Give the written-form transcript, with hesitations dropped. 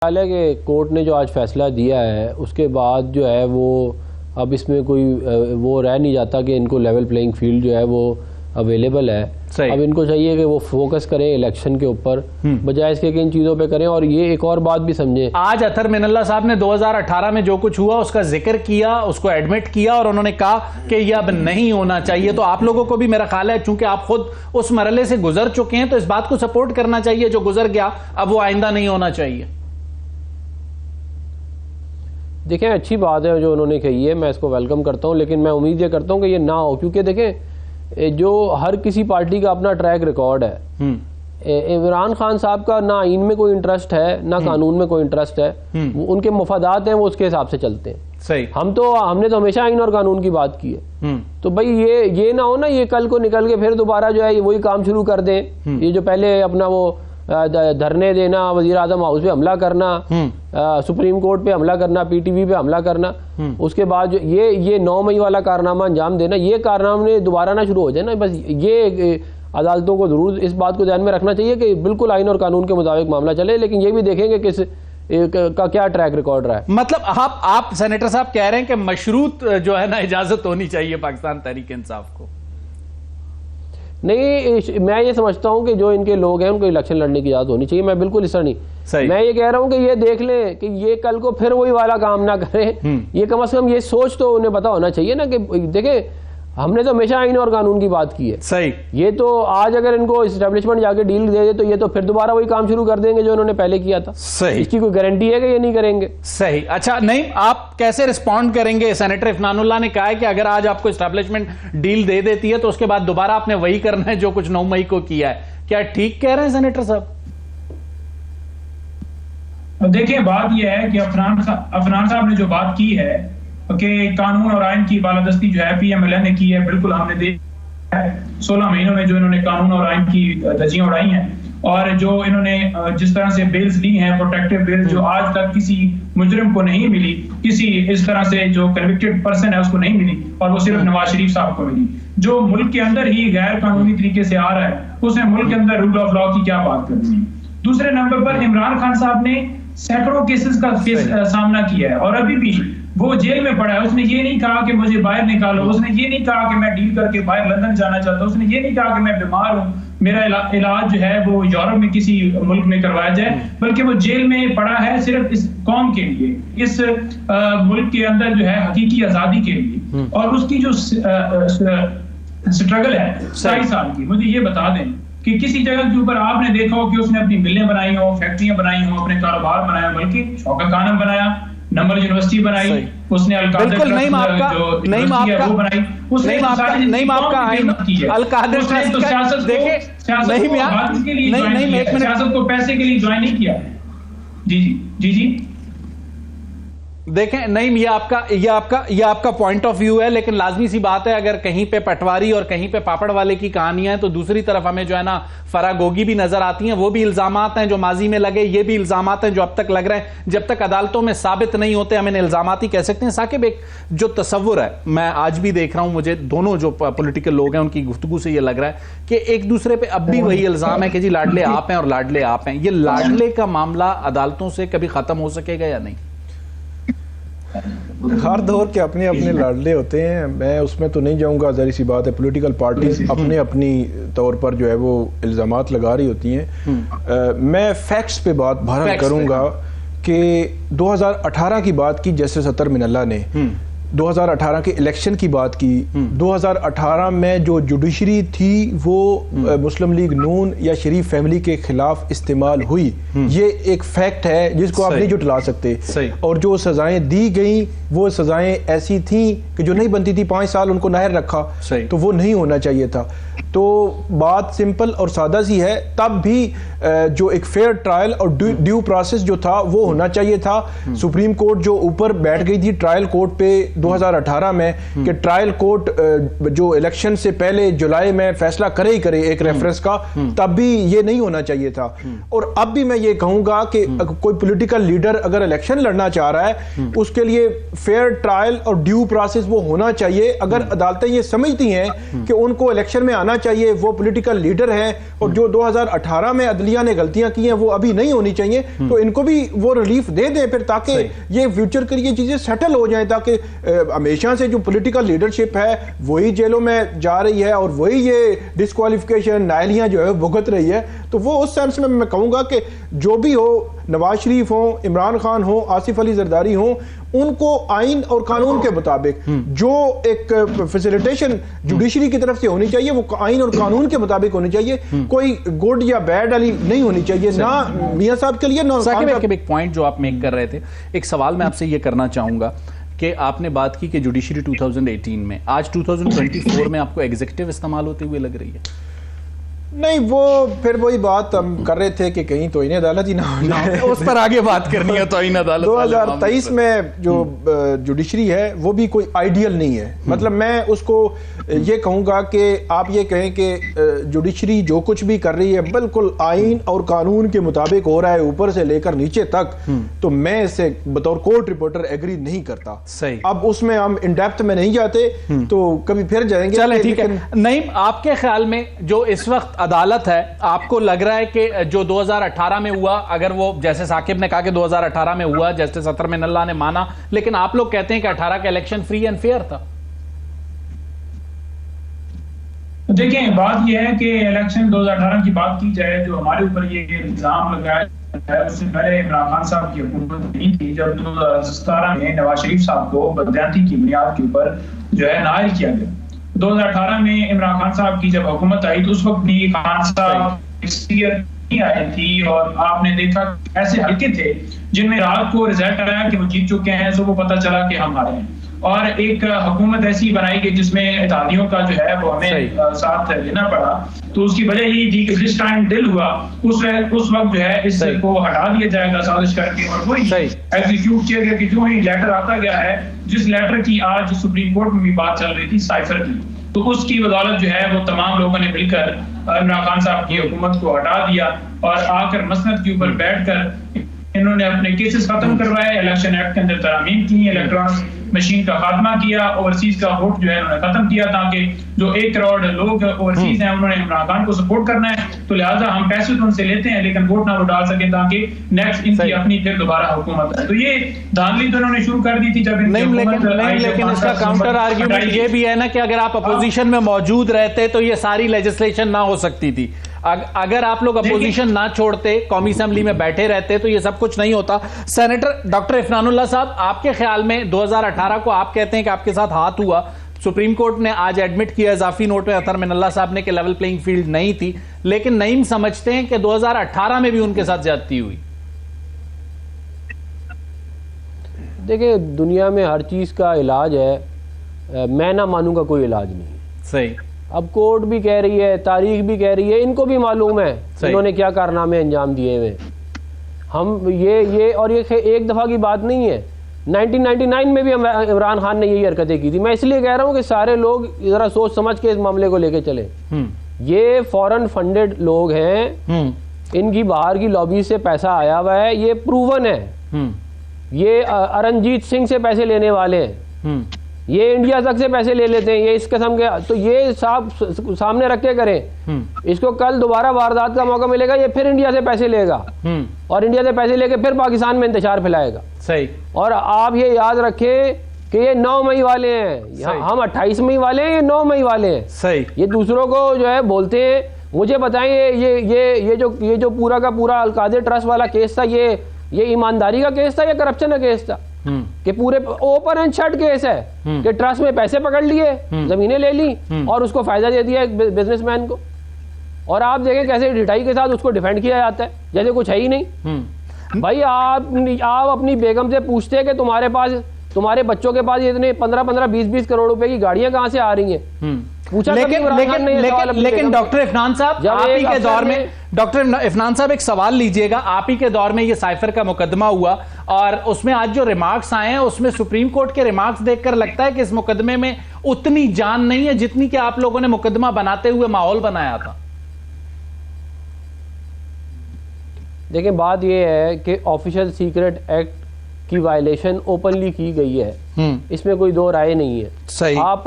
خیال ہے کہ کورٹ نے جو آج فیصلہ دیا ہے اس کے بعد جو ہے وہ اب اس میں کوئی وہ رہ نہیں جاتا کہ ان کو لیول پلینگ فیلڈ جو ہے وہ اویلیبل ہے. اب ان کو چاہیے کہ وہ فوکس کریں الیکشن کے اوپر بجائے اس کے کہ ان چیزوں پہ کریں. اور یہ ایک اور بات بھی سمجھیں, آج اطہر من اللہ صاحب نے 2018 میں جو کچھ ہوا اس کا ذکر کیا, اس کو ایڈمٹ کیا اور انہوں نے کہا کہ یہ اب نہیں ہونا چاہیے. تو آپ لوگوں کو بھی میرا خیال ہے چونکہ آپ خود اس مرحلے سے گزر چکے ہیں تو اس بات کو سپورٹ کرنا چاہیے, جو گزر گیا اب وہ آئندہ نہیں ہونا چاہیے. دیکھیں اچھی بات ہے جو انہوں نے کہی ہے, میں اس کو ویلکم کرتا ہوں, لیکن میں امید یہ کرتا ہوں کہ یہ نہ ہو, کیونکہ دیکھیں جو ہر کسی پارٹی کا اپنا ٹریک ریکارڈ ہے. عمران خان صاحب کا نہ آئین میں کوئی انٹرسٹ ہے نہ قانون میں کوئی انٹرسٹ ہے, ان کے مفادات ہیں وہ اس کے حساب سے چلتے ہیں. صحیح. ہم نے تو ہمیشہ آئین اور قانون کی بات کی ہے. تو بھائی یہ نہ ہو نا یہ کل کو نکل کے پھر دوبارہ جو ہے وہی کام شروع کر دیں. یہ جو پہلے اپنا وہ دھرنے دینا, وزیر اعظم ہاؤس پہ حملہ کرنا, سپریم کورٹ پہ حملہ کرنا, پی ٹی وی پہ حملہ کرنا, اس کے بعد یہ 9 مئی والا کارنامہ انجام دینا, یہ کارنامے دوبارہ نہ شروع ہو جائے نا. بس یہ عدالتوں کو ضرور اس بات کو ذہن میں رکھنا چاہیے کہ بالکل آئین اور قانون کے مطابق معاملہ چلے, لیکن یہ بھی دیکھیں گے کس کا کیا ٹریک ریکارڈ رہا ہے. مطلب آپ سینیٹر صاحب کہہ رہے ہیں کہ مشروط جو ہے نا اجازت ہونی چاہیے پاکستان تحریک انصاف کو. نہیں, میں یہ سمجھتا ہوں کہ جو ان کے لوگ ہیں ان کو الیکشن لڑنے کی اجازت ہونی چاہیے. میں بالکل اس طرح نہیں, میں یہ کہہ رہا ہوں کہ یہ دیکھ لیں کہ یہ کل کو پھر وہی والا کام نہ کریں. یہ کم از کم یہ سوچ تو انہیں پتا ہونا چاہیے نا کہ دیکھیں ہم نے تو ہمیشہ آئین اور قانون کی بات کی ہے. صحیح. یہ تو آج اگر ان کو اسٹیبلشمنٹ جا کے ڈیل دے دے تو یہ تو پھر دوبارہ وہی کام شروع کر دیں گے جو انہوں نے پہلے کیا تھا. صحیح. اس کی کوئی گارنٹی ہے کہ یہ نہیں کریں گے. صحیح. اچھا نہیں, آپ کیسے رسپونڈ کریں گے؟ سینیٹر عفنان اللہ نے کہا ہے کہ اگر آج آپ کو اسٹیبلشمنٹ ڈیل دے دیتی ہے تو اس کے بعد دوبارہ آپ نے وہی کرنا ہے جو کچھ 9 مئی کو کیا ہے. کیا ٹھیک کہہ رہے ہیں سینیٹر صاحب؟ دیکھیں بات یہ ہے کہ عفنان صاحب نے جو بات کی ہے کہ قانون اور آئین کی بالادستی جو ہے پی ایم ایل اے نے کی ہے, بالکل ہم نے دیکھا ہے 16 مہینوں میں جو انہوں نے قانون اور آئین کی دھجیاں اڑائی ہیں, اور جو انہوں نے جس طرح سے بیلز لی ہیں, پروٹیکٹیو بیلز جو آج تک کسی مجرم کو نہیں ملی, کسی اس طرح سے جو کنوکٹڈ پرسن ہے اس کو نہیں ملی, اور وہ صرف نواز شریف صاحب کو ملی. جو ملک کے اندر ہی غیر قانونی طریقے سے آ رہا ہے اس نے ملک کے اندر رول آف لا کی کیا بات کرنی ہے. دوسرے نمبر پر عمران خان صاحب نے سینکڑوں کیسز کا سامنا کیا ہے اور ابھی بھی وہ جیل میں پڑا ہے. اس نے یہ نہیں کہا کہ مجھے باہر نکالو, اس نے یہ نہیں کہا کہ میں ڈیل کر کے باہر لندن جانا چاہتا ہوں, اس نے یہ نہیں کہا کہ میں بیمار ہوں, میرا علاج جو ہے وہ یورپ میں کسی ملک میں کروایا جائے, بلکہ وہ جیل میں پڑا ہے صرف اس قوم کے لیے, اس ملک کے اندر جو ہے حقیقی آزادی کے لیے. اور اس کی جو سٹرگل ہے 27 سال کی, مجھے یہ بتا دیں کہ کسی جگہ کے اوپر آپ نے دیکھا ہو کہ اس نے اپنی ملیں بنائی ہوں, فیکٹریاں بنائی ہوں, اپنے کاروبار بنایا, بلکہ شوکت خانم بنایا, نمبر یونیورسٹی بنائی, اس نے القادر ٹرسٹ وہ بنائی, اس نے القادر ٹرسٹ تو سیاست کو پیسے کے لیے جوائن نہیں کیا. جی دیکھیں نہیں, یہ آپ کا پوائنٹ آف ویو ہے, لیکن لازمی سی بات ہے اگر کہیں پہ پٹواری اور کہیں پہ پاپڑ والے کی کہانیاں ہیں تو دوسری طرف ہمیں جو ہے نا فراگوگی بھی نظر آتی ہیں. وہ بھی الزامات ہیں جو ماضی میں لگے, یہ بھی الزامات ہیں جو اب تک لگ رہے ہیں. جب تک عدالتوں میں ثابت نہیں ہوتے ہم انہیں الزامات ہی کہہ سکتے ہیں. ثاقب, ایک جو تصور ہے میں آج بھی دیکھ رہا ہوں, مجھے دونوں جو پولیٹیکل لوگ ہیں ان کی گفتگو سے یہ لگ رہا ہے کہ ایک دوسرے پہ اب بھی وہی الزام ہے کہ جی لاڈلے آپ ہیں اور لاڈلے آپ ہیں. یہ لاڈلے کا معاملہ عدالتوں سے کبھی ختم ہو سکے گا یا نہیں؟ ہر دور کے اپنے اپنے لاڈلے ہوتے ہیں, میں اس میں تو نہیں جاؤں گا. ظاہر سی بات ہے پولیٹیکل پارٹیز اپنی طور پر جو ہے وہ الزامات لگا رہی ہوتی ہیں. میں فیکٹس پہ بات بھرا کروں گا کہ 2018 کی بات کی جسٹس اطہر من اللہ نے, 2018 کے الیکشن کی بات کی. 2018 میں جو جوڈیشری تھی وہ مسلم لیگ نون یا شریف فیملی کے خلاف استعمال ہوئی, یہ ایک فیکٹ ہے جس کو آپ نہیں جھٹلا سکتے. اور جو سزائیں دی گئیں وہ سزائیں ایسی تھیں کہ جو نہیں بنتی تھی. 5 سال ان کو ناہر رکھا تو وہ نہیں ہونا چاہیے تھا. تو بات سمپل اور سادہ سی ہے, تب بھی جو ایک فیئر ٹرائل اور ڈیو پروسیس جو تھا وہ ہونا چاہیے تھا. سپریم کورٹ جو اوپر بیٹھ گئی تھی ٹرائل کورٹ پہ 2018 میں کہ ٹرائل کورٹ جو الیکشن سے پہلے جولائی میں فیصلہ کرے ہی کرے ایک ریفرنس کا، تب بھی یہ نہیں ہونا چاہیے تھا. اور اب بھی میں یہ کہوں گا کہ کوئی پولیٹیکل لیڈر اگر الیکشن لڑنا چاہ رہا ہے اس کے لیے فیئر ٹرائل اور ڈیو پروسیس وہ ہونا چاہیے. اگر عدالتیں یہ سمجھتی ہیں کہ ان کو الیکشن میں آنا چاہیے، وہ پولیٹیکل لیڈر ہیں، اور جو 2018 میں عدلیہ نے غلطیاں کی ہیں وہ ابھی نہیں ہونی چاہیے، تو ان کو بھی وہ ریلیف دے دیں پھر، تاکہ یہ فیوچر کے لیے چیزیں سیٹل ہو جائیں، تاکہ ہمیشہ سے جو پولیٹیکل لیڈرشپ ہے وہی جیلوں میں جا رہی ہے اور وہی یہ ڈسکوالیفیکیشن نائلیاں جو ہے بھگت رہی ہے. تو وہ اس سینس میں کہوں گا کہ جو بھی ہو، نواز شریف ہوں، عمران خان ہوں، آصف علی زرداری ہوں، ان کو آئین اور قانون کے مطابق جو ایک فیسیلیٹیشن جوڈیشری کی طرف سے ہونی چاہیے وہ آئین اور قانون کے مطابق ہونی چاہیے. کوئی گڈ یا بیڈ والی نہیں ہونی چاہیے، نہ میاں صاحب کے لیے نہ. ایک پوائنٹ جو آپ میک کر رہے تھے، ایک سوال میں آپ سے یہ کرنا چاہوں گا کہ آپ نے بات کی کہ جوڈیشری 2018 میں، آج 2024 میں آپ کو ایگزیکٹو استعمال ہوتے ہوئے لگ رہی ہے؟ نہیں، وہ پھر وہی بات ہم کر رہے تھے کہ کہیں توہین عدالت ہی نہ ہو جائے، اس پر آگے بات کرنی ہے. توہین عدالت 2023 میں جو جوڈیشری ہے وہ بھی کوئی آئیڈیل نہیں ہے. مطلب میں اس کو یہ کہوں گا کہ آپ یہ کہیں کہ جوڈیشری جو کچھ بھی کر رہی ہے بالکل آئین اور قانون کے مطابق ہو رہا ہے اوپر سے لے کر نیچے تک، تو میں اس سے بطور کورٹ رپورٹر ایگری نہیں کرتا. صحیح. اب اس میں ہم ان ڈیپتھ میں نہیں جاتے، تو کبھی پھر جائیں گے. چلیں ٹھیک ہے. نعیم، آپ کے خیال میں جو اس وقت عدالت ہے، آپ کو لگ رہا ہے کہ جو 2018 میں ہوا، اگر وہ جیسے ثاقب نے کہا کہ 2018 میں ہوا، جسٹس اطہر من اللہ نے مانا، لیکن آپ لوگ کہتے ہیں کہ 18 کا الیکشن فری اینڈ فیئر تھا؟ دیکھیں، بات یہ ہے کہ الیکشن 2018 کی بات کی جائے، جو ہمارے اوپر یہ الزام لگایا ہے اس سے پہلے عمران خان صاحب کی حکومت نہیں تھی، جب 2017 میں نواز شریف صاحب کو بددیانتی کی بنیاد کے اوپر جو ہے نااہل کیا گیا. 2018 میں عمران خان صاحب کی جب حکومت آئی تو اس وقت بھی خان صاحب نہیں آئی تھی، اور آپ نے دیکھا ایسے حلقے تھے جن میں رات کو رزلٹ آیا کہ وہ جیت چکے ہیں، صبح پتہ چلا کہ ہم ہارے ہیں، اور ایک حکومت ایسی بنائی کہ جس میں اتحادیوں کا جو ہے وہ ہمیں ساتھ لینا پڑا. تو اس کی وجہ یہی تھی کہ جس ٹائم دل ہوا اس وقت جو ہے اس کو ہٹا دیا جائے گا سازش کر کے، اور وہی ایگزیکیوٹ کیا گیا کہ جو ہی لیٹر آتا گیا ہے، جس لیٹر کی آج سپریم کورٹ میں بھی بات چل رہی تھی سائفر کی، تو اس کی بدولت جو ہے وہ تمام لوگوں نے مل کر عمران خان صاحب کی حکومت کو ہٹا دیا، اور آ کر مسند کے اوپر بیٹھ کر انہوں نے اپنے کیسز ختم کروائے، الیکشن ایکٹ کے اندر ترامیم کی، الیکٹرانک مشین کا خاتمہ کیا، اوورسیز کا ووٹ جو ہے انہوں نے ختم کیا، تاکہ جو 1 کروڑ لوگ اوورسیز ہیں انہوں نے عمران خان کو سپورٹ کرنا ہے، تو لہٰذا ہم پیسے تو ان سے لیتے ہیں لیکن ووٹ نہ وہ ڈال سکیں، تاکہ نیکسٹ ان کی اپنی پھر دوبارہ حکومت ہے. تو یہ دھاندلی تو انہوں نے شروع کر دی تھی جب ان کی حکومت آئی. لیکن اس کا کاؤنٹر آرگیومنٹ یہ بھی ہے نا کہ اگر آپ اپوزیشن میں موجود رہتے تو یہ ساری لیجسلیشن نہ ہو سکتی تھی. اگر آپ لوگ اپوزیشن نہ چھوڑتے، قومی اسمبلی میں بیٹھے رہتے، تو یہ سب کچھ نہیں ہوتا. سینیٹر ڈاکٹر عفنان اللہ صاحب، آپ کے خیال میں 2018 کو آپ کہتے ہیں کہ آپ کے ساتھ ہاتھ ہوا، سپریم کورٹ نے آج ایڈمٹ کیا اضافی نوٹ میں اطہر من اللہ صاحب نے کہ لیول پلینگ فیلڈ نہیں تھی، لیکن نعیم سمجھتے ہیں کہ 2018 میں بھی ان کے ساتھ زیادتی ہوئی؟ دیکھیں، دنیا میں ہر چیز کا علاج ہے، میں نہ مانوں گا کوئی علاج نہیں. صحیح. اب کورٹ بھی کہہ رہی ہے، تاریخ بھی کہہ رہی ہے، ان کو بھی معلوم ہے انہوں نے کیا کارنامے انجام دیے ہوئے. ہم یہ اور یہ ایک دفعہ کی بات نہیں ہے، 1999 میں بھی عمران خان نے یہی حرکتیں کی تھی. میں اس لیے کہہ رہا ہوں کہ سارے لوگ ذرا سوچ سمجھ کے اس معاملے کو لے کے چلیں. یہ فورن فنڈڈ لوگ ہیں، ان کی باہر کی لابی سے پیسہ آیا ہوا ہے، یہ پروون ہے. یہ ارنجیت سنگھ سے پیسے لینے والے ہیں، یہ انڈیا تک سے پیسے لے لیتے ہیں، یہ اس قسم کے. تو یہ سامنے رکھ کے کریں، اس کو کل دوبارہ واردات کا موقع ملے گا، یہ پھر انڈیا سے پیسے لے گا، اور انڈیا سے پیسے لے کے پھر پاکستان میں انتشار پھیلائے گا. صحیح. اور آپ یہ یاد رکھیں کہ یہ 9 مئی والے ہیں، ہم 28 مئی والے ہیں، یہ 9 مئی والے ہیں. صحیح. یہ دوسروں کو جو ہے بولتے ہیں. مجھے بتائیں یہ جو پورا کا پورا القادر ٹرسٹ والا کیس تھا، یہ ایمانداری کا کیس تھا یا کرپشن کا کیس تھا؟ کہ پورے اوپن اینڈ شٹ کیس ہے کہ ٹرسٹ میں پیسے پکڑ لیے، زمینیں لے لی اور اس کو فائدہ دے دیا ایک بزنس مین کو، اور آپ دیکھیں کیسے ڈٹائی کے ساتھ اس کو ڈیفینڈ کیا جاتا ہے جیسے کچھ ہے ہی نہیں. بھائی آپ اپنی بیگم سے پوچھتے ہیں کہ تمہارے بچوں کے پاس اتنے 15-20 کروڑ روپے کی گاڑیاں کہاں سے آ رہی ہیں؟ پوچھا کبھی عمران خان نے یہ سوال اپنی لیکن بیگم ڈاکٹر عفنان صاحب جب آپ ہی ایک کے افسر دور میں نے- ڈاکٹر عفنان صاحب ایک سوال لیجئے گا، آپ ہی کے دور میں یہ سائفر کا مقدمہ ہوا اور اس میں آج جو ریمارکس آئے ہیں اس میں سپریم کورٹ کے ریمارکس دیکھ کر لگتا ہے کہ اس مقدمے میں اتنی جان نہیں ہے جتنی کہ آپ لوگوں نے مقدمہ بناتے ہوئے ماحول بنایا تھا؟ دیکھیں بات یہ ہے کہ آفیشل سیکرٹ ایکٹ کی وائلیشن اوپنلی کی گئی ہے، اس میں کوئی دو رائے نہیں ہے. صحیح. آپ